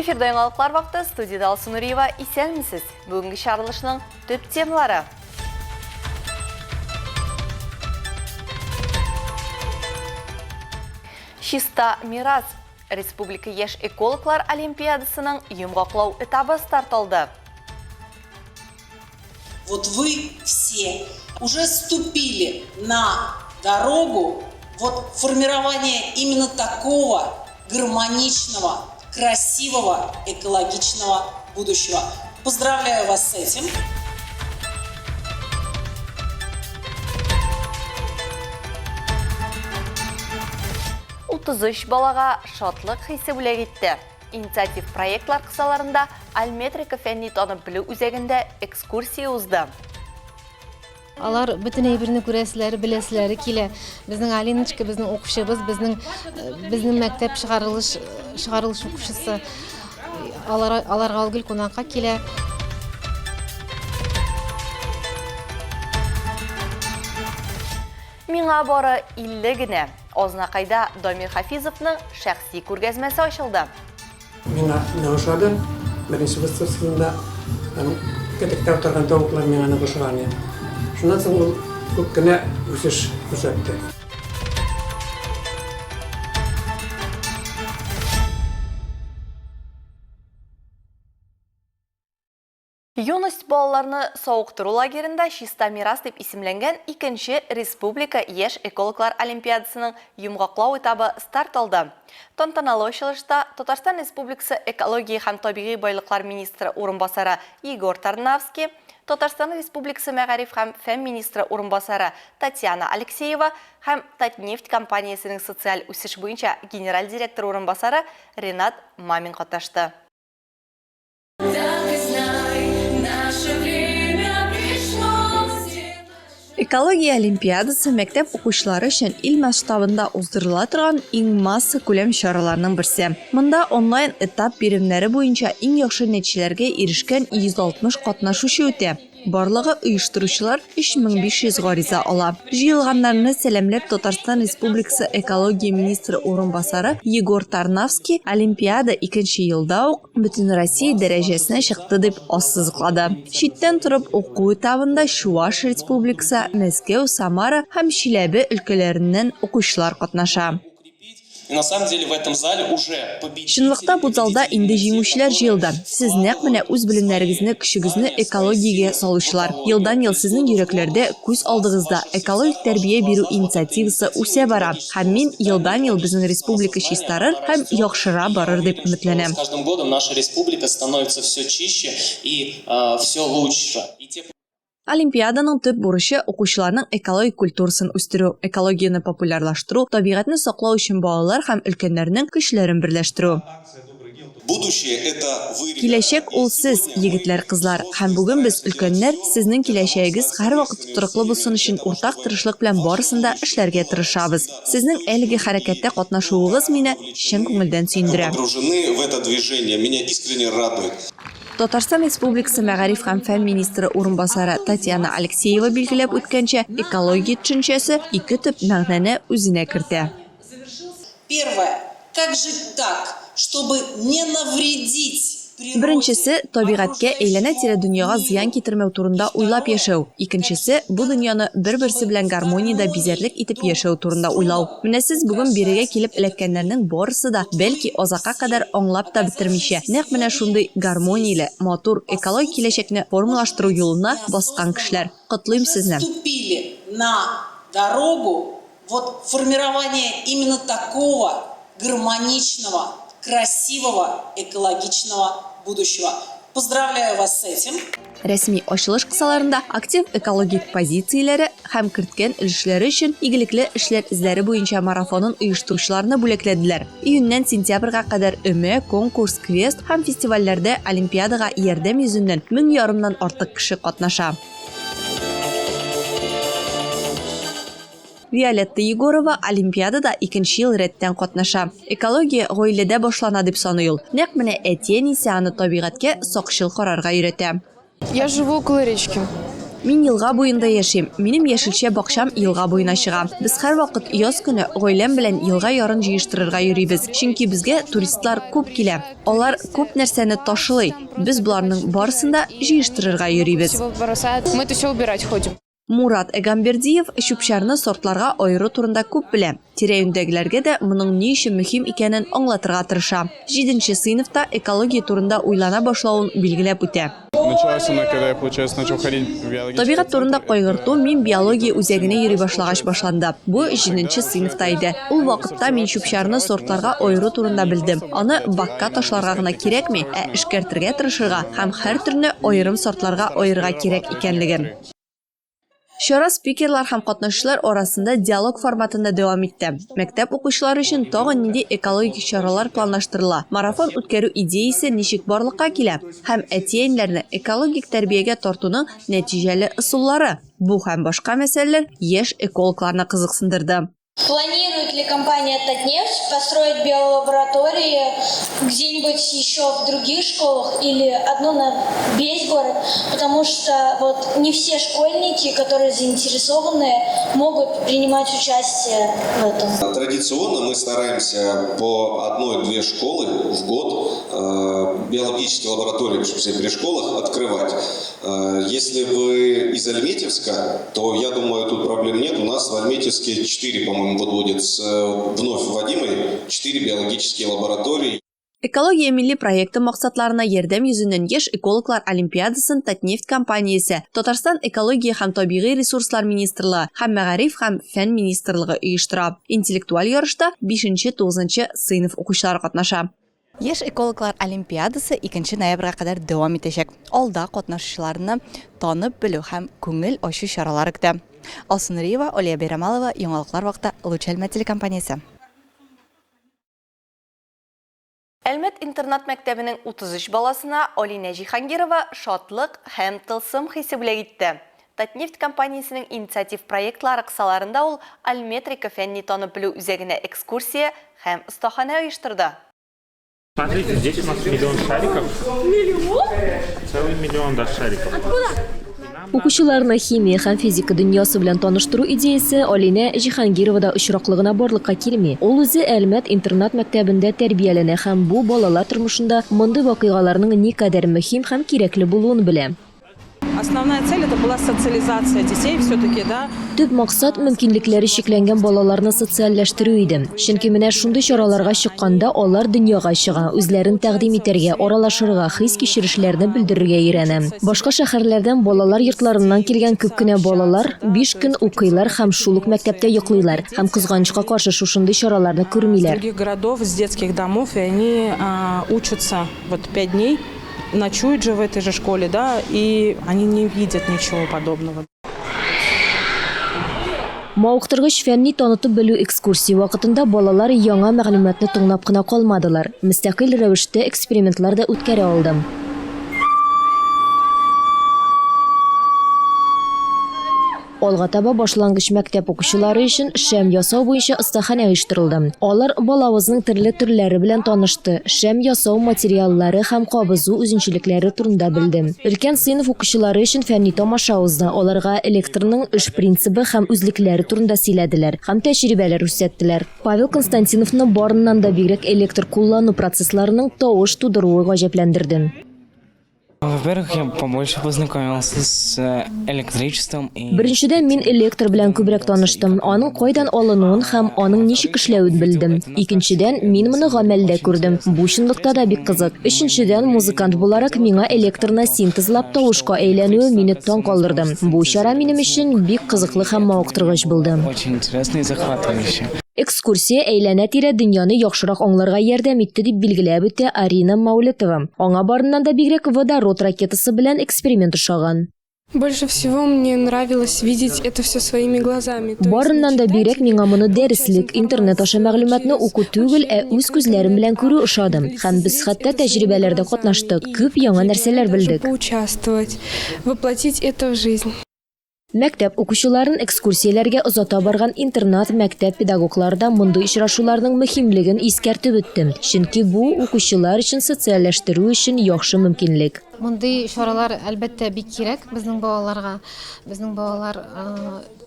Эфирда яңалыклар вакыты, студияда Алсу Нуриева, исәнмесез? Бүгенге чыгарылышның төп темалары. Чиста мирас. Республика еш экологлар олимпиадасының йомгаклау этабы старталды. Вот вы все уже ступили на дорогу формирования именно такого гармоничного, красивого, экологичного будущего. Поздравляю вас с этим. Утызыш балаға шатлык хисе бүләк итте. Инициатив проектлар кысаларында Альметрика фәнни танып білу үзәгендә экскурсия узды. Алар бүтін әйбірні күрәсілері, білесілері келе. Біздің Алиночка, біздің оқушыбыз, біздің мәктәп шығарылыш оқушысы аларға алгыл қонаққа келе. Миңа бары 50 генә. Ознакайда Дамир Хафизовның шәхси күргәзмәсе ачылды. Миңа нәушадан, бірінші выставкасында кәтектә отырған тауыклар миңа нәушадан. Шуннан соң ул күп кенә үсеш күрсәтте. Юность балаларны сауықтыру лагерында Чиста мирас дип исемләнгән 2-нче Республика еш экологлар олимпиадасының йомгаклау этабы старт алды. Тантаналы ачылышта Татарстан Республикасы экология һәм табигый байлыклар министры урынбасары Егор Тарнавский, Татарстан Республикасы мәгариф һәм фән министры урынбасары Татьяна Алексеева һәм Татнефть компаниясының социаль үсеш буенча генераль директор урынбасары Ренат Мамин катнашты. Экология олимпиадасы мәктәп укучылары өчен ил масштабында уздырыла торган иң масса күләм чараларының берсе. Монда онлайн этап биремнәре буенча иң яхшы нәтиҗәләргә ирешкән 160 катнашучы үтә. Барлыгы оештыручылар 3500 гариза ала. Җыелганнарны сәламләп Татарстан Республикасы экология министры урынбасары Егор Тарнавский Олимпиада 2нче елда ук бөтен Россия дәрәҗәсенә чыкты дип ассызыклады. Читтән торып уку этабында Чуваш Республикасы, Мәскәү, Самара һәм Чиләбе өлкәләреннән укучылар катнаша. И на самом деле в этом зале уже победители. Чынлыкта бу залда инде җиңүчеләр җыелды. Сез нәкъ менә үз белемнәрегезне, көчегезне экологиягә салучылар. Елдан-ел сезнең йөрәкләрдә, күз алдыгызда экологик тәрбия бирү инициативасы үсә бара. Һәм мин елдан-ел безнең республика чистарыр һәм яхшыра барыр дип өметләнәм. С каждым годом наша республика становится все чище и все лучше. Олимпиаданың төп бурычы укучыларның экологик культурасын үстерү, экологияны популярлаштыру, табигатьне саклау өчен балалар һәм өлкәннәрнең көчләрен берләштерү. Киләчәк ул сез, егетләр, кызлар, һәм бүген без өлкәннәр сезнең киләчәгегез һәрвакыт тотрыклы булсын өчен уртак тырышлык белән барысында эшләргә тырышабыз. Сезнең әлеге хәрәкәттә катнашуыгыз мине чын күңелдән сөендерә. Татарстан Республикасы мәгариф һәм фән министры урынбасары Татьяна Алексеева билгеләп үткәнчә, экология төшенчәсе 2 төп мәгънәне үзенә кертә. Первое. Как жить так, чтобы не навредить? Беренчесе, табигатькә әйләнә-тирә дөньяга зыян китермәү турында уйлап яшәү. Икенчесе, бу дөньяны бер-берсе белән гармониядә бизәрлек итеп яшәү турында уйлау. Менә сез бүген бирегә килеп эләккәннәрнең барысы да бәлки азакка кадәр аңлап та бетермичә. Нәкъ менә шундый гармонияле, матур, экологик киләчәкне формалаштыру юлына баскан кешеләр. Котлыйм сезне. Ступили на дорогу формирования именно такого гармоничного, красивого, экологичного будущего. Поздравляю вас с этим. Рәсми ачылыш кысаларында актив экологик позицияләре һәм керткән өлешләре өчен игелекле эшләр эзләре буенча марафонын оештыручыларны бүләкләделәр. Июньнән сентябрьгә кадәр өмә, конкурс, квест һәм фестивальләрдә олимпиадага ярдәм йөзеннән 1500-нан артык кеше катнаша. Виолетта Егорова Олимпиадада 2нче ел рәттән катнаша. Экология гаиләдә башлана дип саный ул. Нәкъ менә әтиән исә аны табигатькә сакчыл карарга өйрәтә. Я живу около речки. Мин елга буенда яшим. Минем яшелчә бакчам елга буена чыга. Без һәрвакыт яз көне гаиләм белән елга ярын җыештырырга йөрибез. Чөнки безгә туристлар күп килә. Алар күп нәрсәне ташлый. Без буларның барысын да җыештырырга йөрибез. Мы это все убирать ходим. Мурат Эгамбердиев чүп-чарны сортларга аеру турында күп белә. Тирә-юньдәгеләргә дә моның ни өчен мөһим икәнен аңлатырга тырыша. 7нче сыйныфта экология турында уйлана башлавын билгеләп үтә. Началось она, когда я, получается, начал ходить в биологический... Табигать турында кайгырту мин биология үзәгенә йөри башлагач башланды. Бу 7нче сыйныфта иде. Ул вакытта мин чүп-чарны сортларга аеру турында белдем. Аны бакка ташларга гына кирәкми, ә эшкәртергә тырышырга һәм һәр төрне аерым сортларга аерырга кирәк икәнлеген. Чара спикерлар һәм катнашучылар арасында диалог форматында дәвам итте. Мәктәп укучылары өчен тагын нинди экологик чаралар планлаштырыла? Марафон үткәрү идеясе ничек барлыкка килә? Һәм әти-әниләрне экологик тәрбиягә тартуның нәтиҗәле ысуллары? Бу һәм башка мәсьәләләр яшь экологларны кызыксындырды. Планирует ли компания «Татнефть» построить биолаборатории где-нибудь еще в других школах или одну на весь город? Потому что вот не все школьники, которые заинтересованы, могут принимать участие в этом. Традиционно мы стараемся по 1-2 школы в год биологические лаборатории при школах открывать. Если вы из Альметьевска, то я думаю, тут проблем нет. У нас в Альметьевске 4, по-моему, подводят вновь вводимые 4 биологические лаборатории. Экология милли проекты максатларына ярдәм йөзеннән яшь экологлар олимпиадасын Татнефть компаниясе, Татарстан экология һәм табигый ресурслар министрлыгы һәм мәгариф һәм фән министрлыгы оештыра. Интеллектуаль ярышта 5-9 сыйныф укучылары катнаша. Яшь экологлар олимпиадасы 2 ноябрьгә кадәр дәвам итәчәк. Алда катнашучыларны танып белү һәм күңел ачу чаралары көтә. Алсун Риева, Олия Бейрамалова, Яңалыклар вакыты, Луч Әлмәт телекомпаниясе. Әлмәт интернат мәктәбенең 33 баласына Алина Җиһангирова шатлык һәм тылсым хисе белән итте. Татнефть компаниясенең инициатив проектлары кысаларында ул Альметрика фәнни танып белү үзәгенә экскурсия һәм остахана оештырды. Смотрите, здесь у нас 1 миллион шариков. Миллион? Целый миллион даже шариков. Укучыларны химия һәм физика дөньясы белән таныштыру идеясе Алина Җиһангировада очраклыгына барлыкка килми. Ул үзе Әлмәт интернат мәктәбендә тәрбияләнә һәм бу балалар тормышында мондый вакыйгаларның никадәр мөһим һәм кирәкле булуын белә. Основная цель это была социализация детей все-таки, да. Төп максат мөмкинлекләре чикләнгән балаларны социальләштерү иде. Чөнки менә шундый чараларга чыкканда алар дөньяга чыга, үзләрен тәкъдим итәргә, аралашырга, хис кичерешләрне белдерергә өйрәнә. Башка шәһәрләрдән балалар йортларыннан килгән күп кенә балалар 5 көн укыйлар һәм шул ук мәктәптә йоклыйлар һәм кызганычка каршы шушындый чараларны күрмиләр. Из других городов, из детских домов, и они учатся вот 5 дней. Ночуют же в этой же школе, да, и они не видят ничего подобного. Мауктыргыч фәнни танытып белү экскурсия вакытында балалар яңа мәгълүматны тыңлап кына калмадылар. Мөстәкыйль рәвештә экспериментлар да үткәрә алдым. Алга таба башлангыч мәктәп укучылары өчен шәм ясау буенча остахана оештырылды. Алар балавызның төрле төрләре белән танышты. Шәм ясау материаллары һәм кабызу үзенчәлекләре турында белде. Өлкән сыйныф укучылары өчен фәнни тамаша узды. Аларга электрның эш принцибы һәм үзлекләре турында сөйләделәр һәм тәҗрибәләр күрсәттеләр. Павел Константиновны барыннан да бигрәк электр куллану процессларының тавыш тудыруы гаҗәпләндерде. Во-первых, я побольше познакомился с электричеством. Беренчедән мин электр белән күбрәк таныштым. Аның кайдан алынуын һәм аның ничек эшләвен белдем. Икенчедән мин моны гамәлдә күрдем. Бу чынлыкта да бик кызык. Өченчедән музыкант буларак миңа электрны синтезлап тавышка әйләнүе мине таң калдырды. Бу чара минем өчен бик кызыклы һәм мавыктыргыч булды. Очень интересно и захватывающе. Экскурсия әйләнә-тирә дөньяны яхшырак аңларга ярдәм итте дип билгеләп үтә Арина Маулетова. Аңа барыннан да бигрәк водород ракетасы белән эксперимент ошаган. Больше всего мне нравилось видеть это все своими глазами. Барыннан да бигрәк миңа моны дәреслек, интернет аша мәгълүматны уку түгел, үз күзләрем белән күрү ошады. Һәм без хәтта тәҗрибәләрдә катнаштык, күп яңа нәрсәләр белдек. Поучаствовать, воплотить это в жизнь. Мәктәп укучыларын экскурсияләргә озата барган интернат мәктәп педагоглары да мондый очрашуларның мөһимлеген искәртеп үтте. Чөнки бу укучылар өчен социальләштерү өчен яхшы мөмкинлек. Мондый чаралар әлбәттә бик кирәк безнең балаларга. Безнең балалар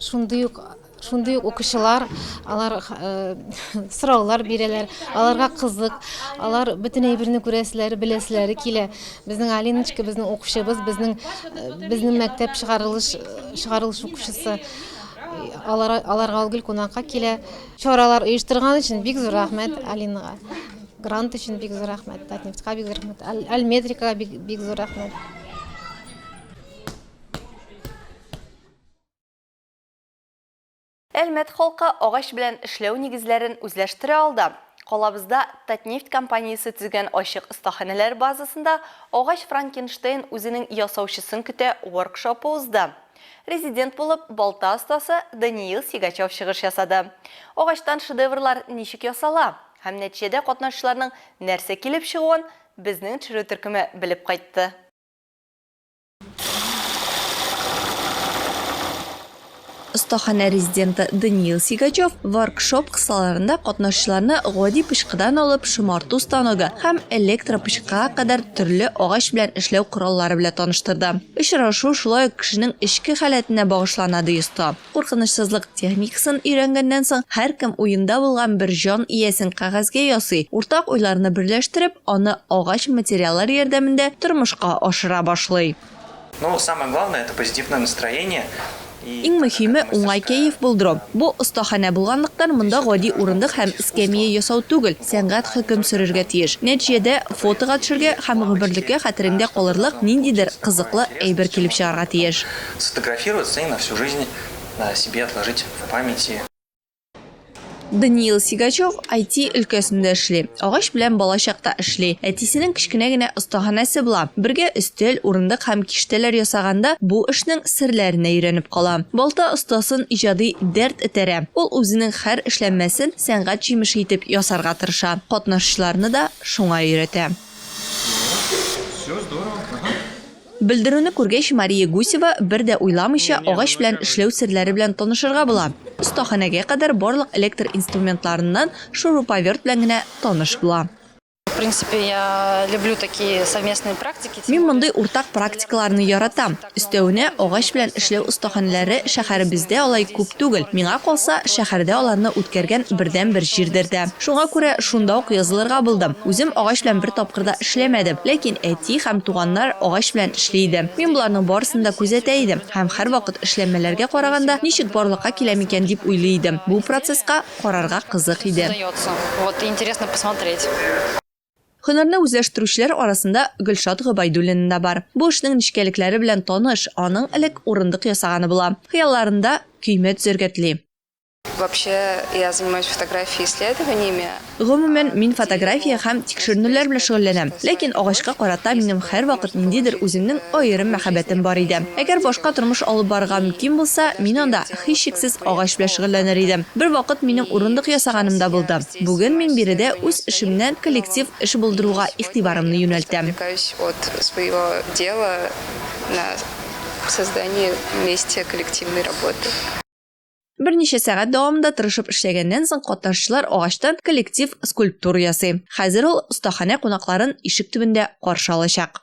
шундый ук укучылар, алар сораулар бирәләр, аларга кызык, алар бөтен әйберне күрәселәре, беләселәре килә. Безнең Алиночка, безнең укучыбыз, безнең мәктәп чыгарылыш укучысы аларга гел кунакка килә. Чаралар оештырган өчен бик зур рәхмәт Алинага. Грант өчен бик зур рәхмәт, Татнефтька бик зур рәхмәт, Альметрикага бик зур рәхмәт. Әлмәт халкы агач белән эшләү нигезләрен үзләштерә алды. Калабызда Татнефть компаниясе төзегән ачык остаханәләр базасында агач Франкенштейн үзенең ясаучысын көтә воркшопы узды. Резидент булып балта остасы Даниил Сигачев чыгыш ясады. Агачтан шедеврлар ничек ясала һәм нәтиҗәдә катнашучыларның нәрсә килеп чыгуын безнең төшерү төркеме белеп кайтты. Остахана резиденты Даниил Сигачев воркшоп кысаларында катнашучыларны гади пычкыдан алып шомарту станогы һәм электропычкыга кадәр төрле агач белән эшләү кораллары белән таныштырды. Очрашу шулай кешенең эчке халәтенә багышлана ди оста. Куркынычсызлык техникасын өйрәнгәннән соң һәркем уенда булган бер җан иясен кәгазьгә ясый, уртак уйларны берләштереп, аны агач материаллар ярдәмендә тормышка ашыра башлый. Но самое главное это позитивное настроение. Иң мөһиме уңай кәеф булдыру. Бу остахана булганлыктан монда гади урындык һәм эскәмия ясау түгел, сәнгать хөкем сөрергә тиеш. Нәтиҗәдә фотога төшергә һәм гомерлеккә хәтереңдә калырлык ниндидер кызыклы әйбер килеп чыгарга тиеш. Сфотографироваться и на всю жизнь себе отложить в памяти. Даниил Сигачев IT өлкәсендә эшли. Агач белән балачакта эшли. Әтисенең кечкенә генә остаханәсе була. Бергә өстәл, урындык һәм киштәләр ясаганда бу эшнең серләренә өйрәнеп кала. Балта остасын иҗади дәрт этәрә. Ул үзенең һәр эшләнмәсен сәнгать җимеше итеп ясарга тырыша. Катнашучыларны да шуңа өйрәтә. Все здорово. Белдерүне күргәч Мария Гусева бер дә уйламыйча агач белән эшләү серләре белән танышырга була. Остаханәгә кадәр барлык электр инструментларыннан шуруповерт белән генә таныш була. В принципе, я люблю такие совместные практики. Мин мондый уртак практикаларны яратам. Өстәвенә агач белән эшләү остаханәләре шәһәребездә алай күп түгел. Миңа калса, шәһәрдә аларны үткәргән бердән-бер җирдер дә. Шуңа күрә шунда ук язылырга булдым. Үзем агач белән бер тапкырда эшләмәдем, ләкин әти һәм туганнар агач белән эшли иде. Мин буларның барысын да күзәтә идем һәм һәрвакыт эшләнмәләргә караганда ничек барлыкка килә микән дип уйлый идем. Бу процесска карарга кызык иде. Вот интересно посмотреть. Һөнәрне үзләштерүчеләр арасында Гөлшат Гобайдуллина да бар. Бу эшнең ничкәлекләре белән таныш, аның элек урындык ясаганы була. Хыялларында көймә төзергә тели. Вообще, я занимаюсь фотографией исследованиями. Гомумән, мин фотография һәм тикшеренүләр белән шөгыльләнәм. Ләкин агачка карата минем һәрвакыт ниндидер үземнең аерым мәхәббәтем бар иде. Әгәр башка тормыш алып барырга мөмкин булса, мин анда һичшиксез агач белән шөгыльләнер идем. Бер вакыт минем урындык ясаганым да булды. Бүген мин биредә үз эшемнән коллектив эш булдыруга игътибарымны юнәлтәм. От своего дела на создание вместе коллективной работы. Берничә сәгать дәвамында тырышып эшләгәннән соң катнашучылар агачтан коллектив скульптура ясый. Хәзер ул остахана кунакларын ишек төбендә каршы алачак.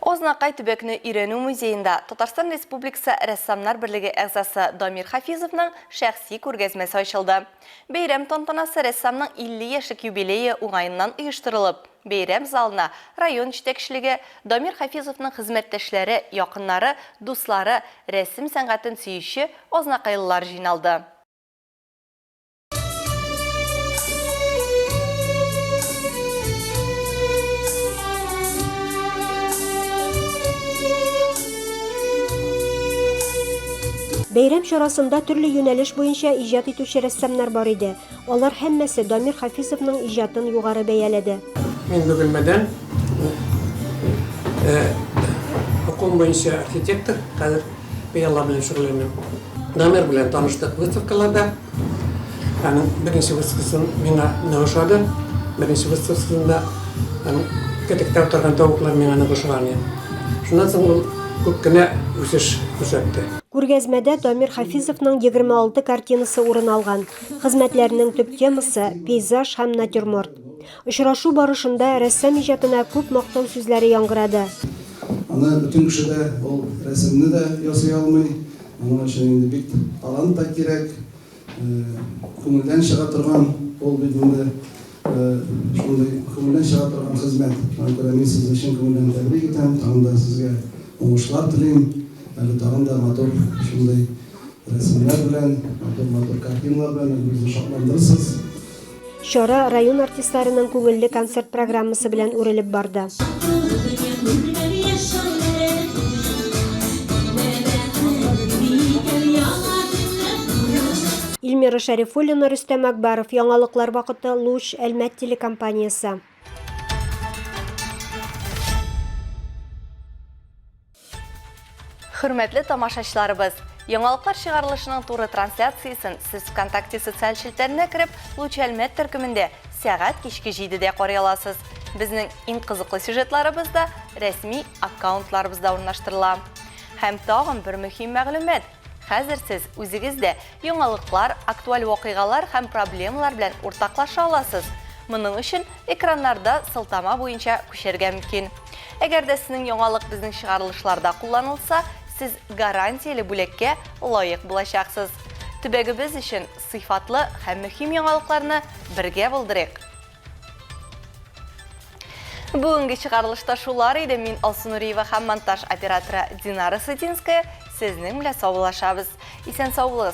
Ознакай төбәкне өйрәнү музеенда Татарстан Республикасы рәссамнар берлеге әгъзасы Дамир Хафизовның шәхси күргәзмәсе ачылды. Бәйрәм тантанасы рәссамның 50 яшьлек юбилее уңаеннан оештырылып, бәйрәм залына район җитәкчелеге, Дамир Хафизовның хезмәттәшләре, якыннары, дуслары, рәсем сәнгатен сөюче ознакайлылар җыйналды. Бәйрәм чарасында төрле юнәлеш буенча иҗат итүче рәссамнар бар иде. Алар һәммәсе Дамир Хафизовның иҗатын югары бәяләде. Мин бөгелмәдән укум буенча архитектор, хәзер быеллар белән шөгыльләнәм. Дамир белән таныштык выставкаларда. Аның беренче выставкасын миңа ошады. Беренче выставкасында кетекте отырған тауыклар мен аны кушкан. Шундан соң ул күп кенә үсеш күрсәтте. Күргәзмәдә Дамир Хафизовның 26 картинасы урын алган. Хезмәтләренең төп темасы пейзаж һәм натюрморт. Очрашу барышында рәссам иҗатына күп мактау сүзләре яңгырады. Аны бүтән кеше дә ул рәсемне дә ясый алмый. Моның өчен инде бик талант та кирәк. Күңелдән чыга торган ул бит инде шундый күңелдән чыга торган хезмәт. Шуңа күрә мин сезне чын күңелдән тәбрик итәм. Тагын да сезгә уңышлар телим. Әле тагын да матур шундый рәсемнәр белән, матур картиналар белән безне шатландырырсыз. Чара район артистларының күңелле концерт программасы белән үрелеп барды. Илмира Шәрифуллина, Рөстәм Әкбаров, яңалыклар вакыты, Луч, Әлмәт телекомпаниясе. Хөрмәтле тамашачыларыбыз, яңалыклар чыгарылышының туры трансляциясын сез ВКонтакте социаль шелтәренә кереп, Луч Әлмәт төркемендә сәгать кичке 7-дә карый аласыз. Безнең иң кызыклы сюжетларыбыз да рәсми аккаунтларыбызда урнаштырыла. Һәм тагын бер мөһим мәгълүмат. Хәзер сез үзегездә яңалыклар, актуаль вакыйгалар һәм проблемалар белән уртаклаша аласыз. Моның өчен экраннарда сылтама буенча күчәргә мөмкин. Әгәр дә сезнең яңалык безнең чыгарылышларда кулланылса, сез гарантияле бүлеккә лаек булачаксыз. Төбәгебез өчен сыйфатлы һәм мөһим яңалыкларны бергә булдырыйк. Бүгенге чыгарылышта шулар иде. Мин Алсу Нуриева һәм монтаж операторы Динара Сытинская сезнең белән саулашабыз. Исән сау булыгыз.